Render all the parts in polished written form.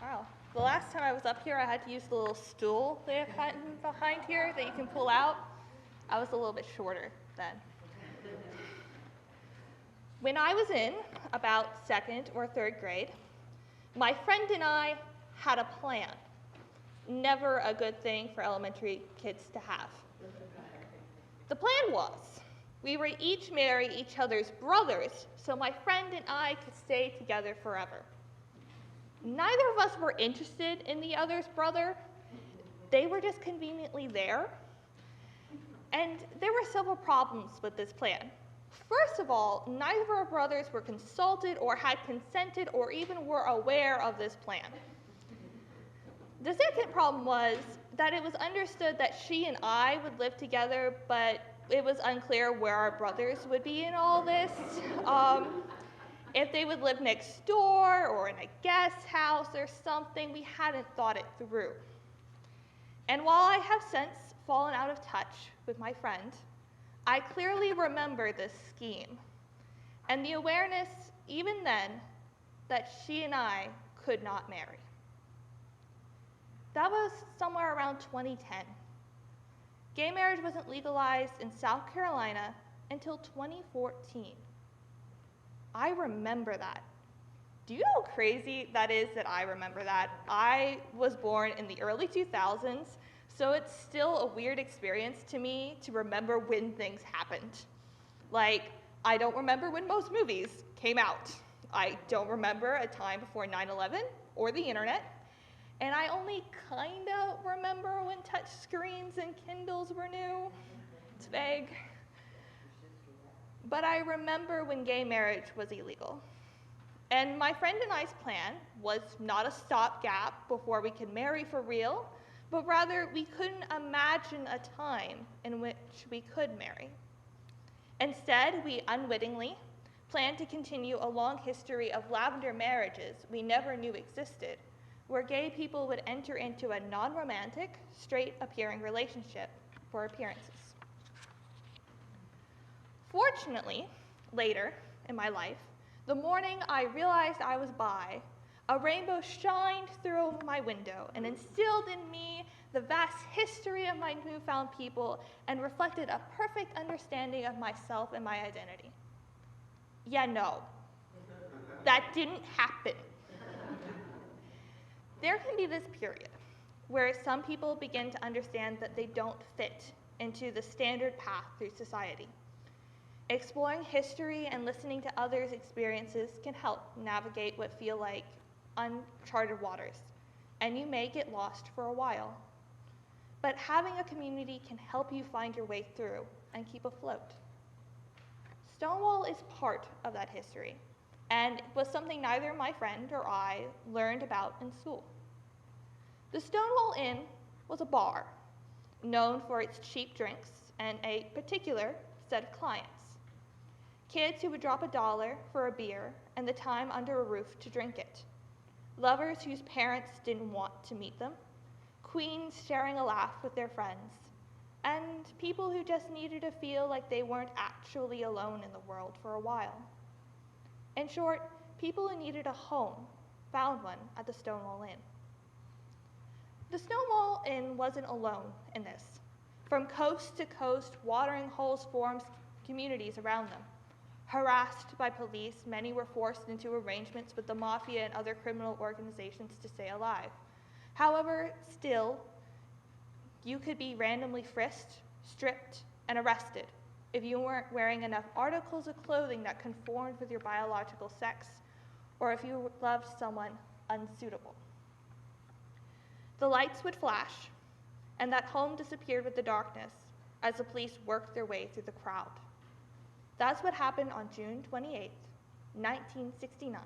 Wow. The last time I was up here, I had to use the little stool they have behind here that you can pull out. I was a little bit shorter then. When I was in about second or third grade, my friend and I had a plan. Never a good thing for elementary kids to have. The plan was, we would each marry each other's brothers so my friend and I could stay together forever. Neither of us were interested in the other's brother. They were just conveniently there. And there were several problems with this plan. First of all, neither of our brothers were consulted or had consented or even were aware of this plan. The second problem was that it was understood that she and I would live together, but it was unclear where our brothers would be in all this. If they would live next door or in a guest house or something, we hadn't thought it through. And while I have since fallen out of touch with my friend, I clearly remember this scheme and the awareness, even then, that she and I could not marry. That was somewhere around 2010. Gay marriage wasn't legalized in South Carolina until 2014. I remember that. Do you know how crazy that is that I remember that? I was born in the early 2000s, so it's still a weird experience to me to remember when things happened. Like, I don't remember when most movies came out. I don't remember a time before 9/11 or the internet. And I only kind of remember when touch screens and Kindles were new. It's vague. But I remember when gay marriage was illegal. And my friend and I's plan was not a stopgap before we could marry for real, but rather we couldn't imagine a time in which we could marry. Instead, we unwittingly planned to continue a long history of lavender marriages we never knew existed, where gay people would enter into a non-romantic, straight-appearing relationship for appearances. Fortunately, later in my life, the morning I realized I was bi, a rainbow shined through my window and instilled in me the vast history of my newfound people and reflected a perfect understanding of myself and my identity. Yeah, no, that didn't happen. There can be this period where some people begin to understand that they don't fit into the standard path through society. Exploring history and listening to others' experiences can help navigate what feel like uncharted waters, and you may get lost for a while. But having a community can help you find your way through and keep afloat. Stonewall is part of that history, and was something neither my friend or I learned about in school. The Stonewall Inn was a bar known for its cheap drinks and a particular set of clients. Kids who would drop $1 for a beer and the time under a roof to drink it. Lovers whose parents didn't want to meet them. Queens sharing a laugh with their friends. And people who just needed to feel like they weren't actually alone in the world for a while. In short, people who needed a home found one at the Stonewall Inn. The Stonewall Inn wasn't alone in this. From coast to coast, watering holes formed communities around them. Harassed by police, many were forced into arrangements with the mafia and other criminal organizations to stay alive. However, still, you could be randomly frisked, stripped, and arrested if you weren't wearing enough articles of clothing that conformed with your biological sex, or if you loved someone unsuitable. The lights would flash, and that home disappeared with the darkness as the police worked their way through the crowd. That's what happened on June 28, 1969.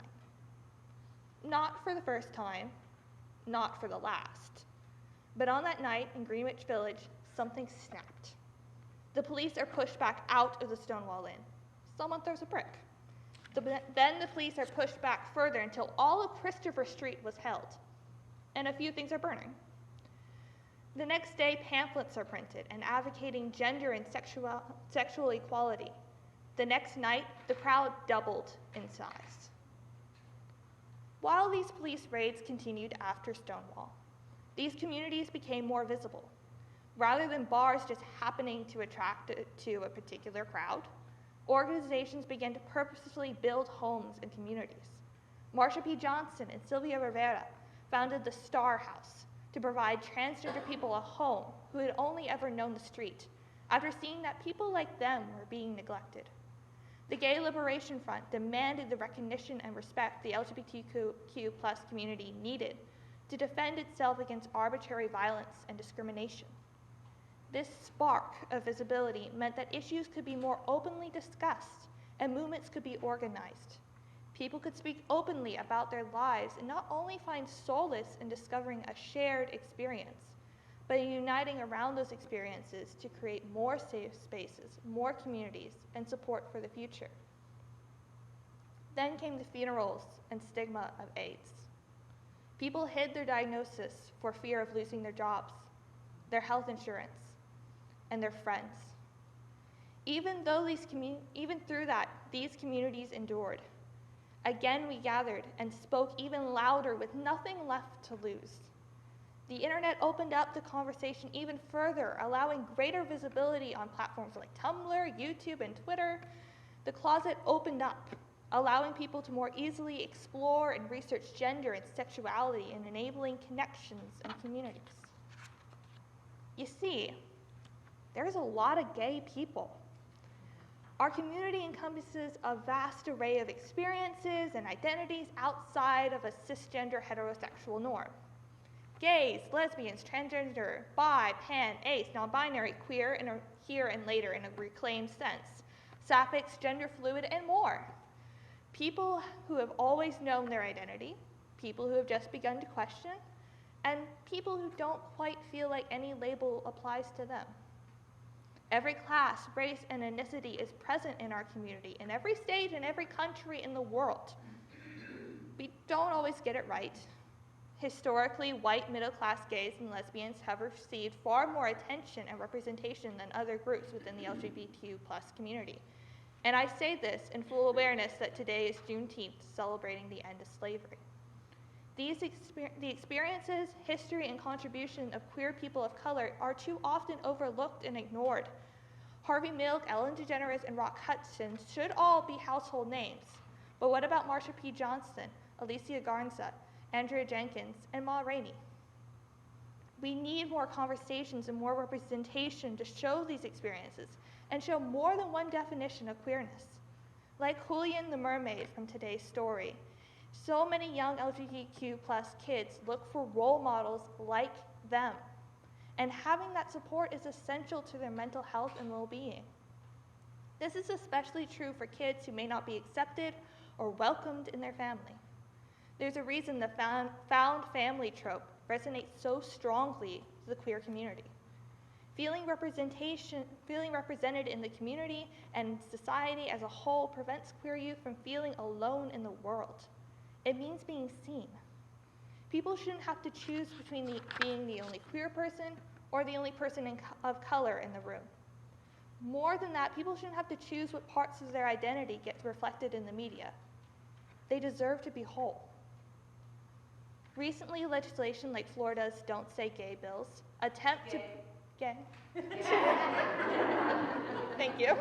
Not for the first time, not for the last, but on that night in Greenwich Village, something snapped. The police are pushed back out of the Stonewall Inn. Someone throws a brick. Then the police are pushed back further until all of Christopher Street was held, and a few things are burning. The next day, pamphlets are printed and advocating gender and sexual equality. The next night, the crowd doubled in size. While these police raids continued after Stonewall, these communities became more visible. Rather than bars just happening to attract to a particular crowd, organizations began to purposefully build homes and communities. Marsha P. Johnson and Sylvia Rivera founded the Star House to provide transgender people a home who had only ever known the street, after seeing that people like them were being neglected. The Gay Liberation Front demanded the recognition and respect the LGBTQ+ community needed to defend itself against arbitrary violence and discrimination. This spark of visibility meant that issues could be more openly discussed and movements could be organized. People could speak openly about their lives and not only find solace in discovering a shared experience, but in uniting around those experiences to create more safe spaces, more communities, and support for the future. Then came the funerals and stigma of AIDS. People hid their diagnosis for fear of losing their jobs, their health insurance, and their friends. Even through that, these communities endured. Again, we gathered and spoke even louder with nothing left to lose. The internet opened up the conversation even further, allowing greater visibility on platforms like Tumblr, YouTube, and Twitter. The closet opened up, allowing people to more easily explore and research gender and sexuality and enabling connections and communities. You see, there's a lot of gay people. Our community encompasses a vast array of experiences and identities outside of a cisgender heterosexual norm. Gays, lesbians, transgender, bi, pan, ace, non-binary, queer, and here and later in a reclaimed sense, sapphics, gender fluid, and more. People who have always known their identity, people who have just begun to question, and people who don't quite feel like any label applies to them. Every class, race, and ethnicity is present in our community, in every state, in every country in the world. We don't always get it right. Historically, white middle-class gays and lesbians have received far more attention and representation than other groups within the LGBTQ+ community. And I say this in full awareness that today is Juneteenth, celebrating the end of slavery. The experiences, history, and contribution of queer people of color are too often overlooked and ignored. Harvey Milk, Ellen DeGeneres, and Rock Hudson should all be household names. But what about Marsha P. Johnson, Alicia Garza, Andrea Jenkins, and Ma Rainey? We need more conversations and more representation to show these experiences and show more than one definition of queerness. Like Julian the mermaid from today's story, so many young LGBTQ+ kids look for role models like them, and having that support is essential to their mental health and well-being. This is especially true for kids who may not be accepted or welcomed in their family. There's a reason the found family trope resonates so strongly with the queer community. Feeling represented in the community and society as a whole prevents queer youth from feeling alone in the world. It means being seen. People shouldn't have to choose between being the only queer person or the only person of color in the room. More than that, people shouldn't have to choose what parts of their identity get reflected in the media. They deserve to be whole. Recently, legislation like Florida's Don't Say Gay bills attempt to... Gay? Thank you.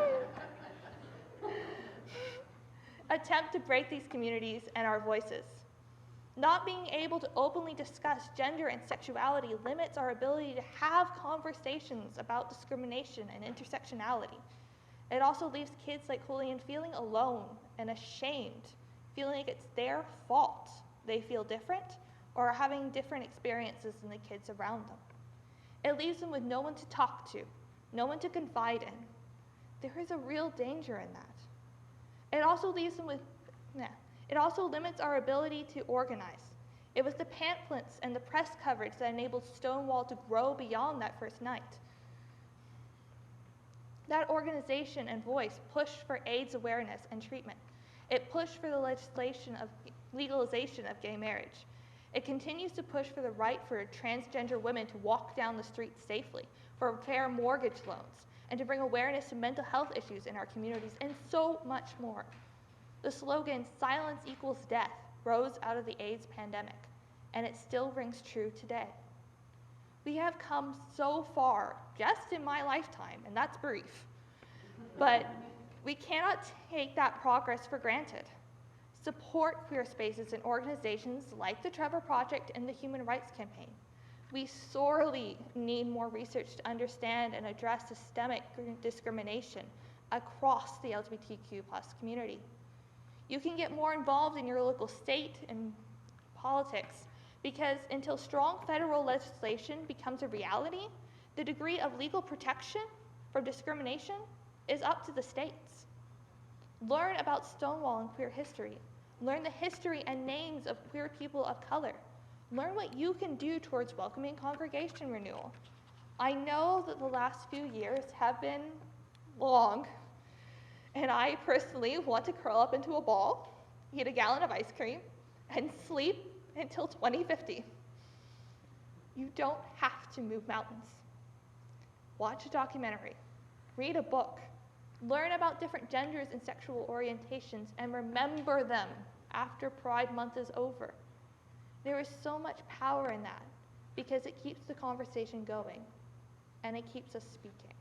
Attempt to break these communities and our voices. Not being able to openly discuss gender and sexuality limits our ability to have conversations about discrimination and intersectionality. It also leaves kids like Julian feeling alone and ashamed, feeling like it's their fault they feel different or are having different experiences than the kids around them. It leaves them with no one to talk to, no one to confide in. There is a real danger in that. It also limits our ability to organize. It was the pamphlets and the press coverage that enabled Stonewall to grow beyond that first night. That organization and voice pushed for AIDS awareness and treatment. It pushed for the legalization of gay marriage. It continues to push for the right for transgender women to walk down the street safely, for fair mortgage loans, and to bring awareness to mental health issues in our communities, and so much more. The slogan, "Silence equals death," rose out of the AIDS pandemic, and it still rings true today. We have come so far just in my lifetime, and that's brief, but we cannot take that progress for granted. Support queer spaces and organizations like the Trevor Project and the Human Rights Campaign. We sorely need more research to understand and address systemic discrimination across the LGBTQ+ community. You can get more involved in your local state and politics because until strong federal legislation becomes a reality, the degree of legal protection from discrimination is up to the states. Learn about Stonewall and queer history. Learn the history and names of queer people of color. Learn what you can do towards welcoming congregation renewal. I know that the last few years have been long, and I personally want to curl up into a ball, eat a gallon of ice cream, and sleep until 2050. You don't have to move mountains. Watch a documentary, read a book, learn about different genders and sexual orientations, and remember them after Pride Month is over. There is so much power in that because it keeps the conversation going and it keeps us speaking.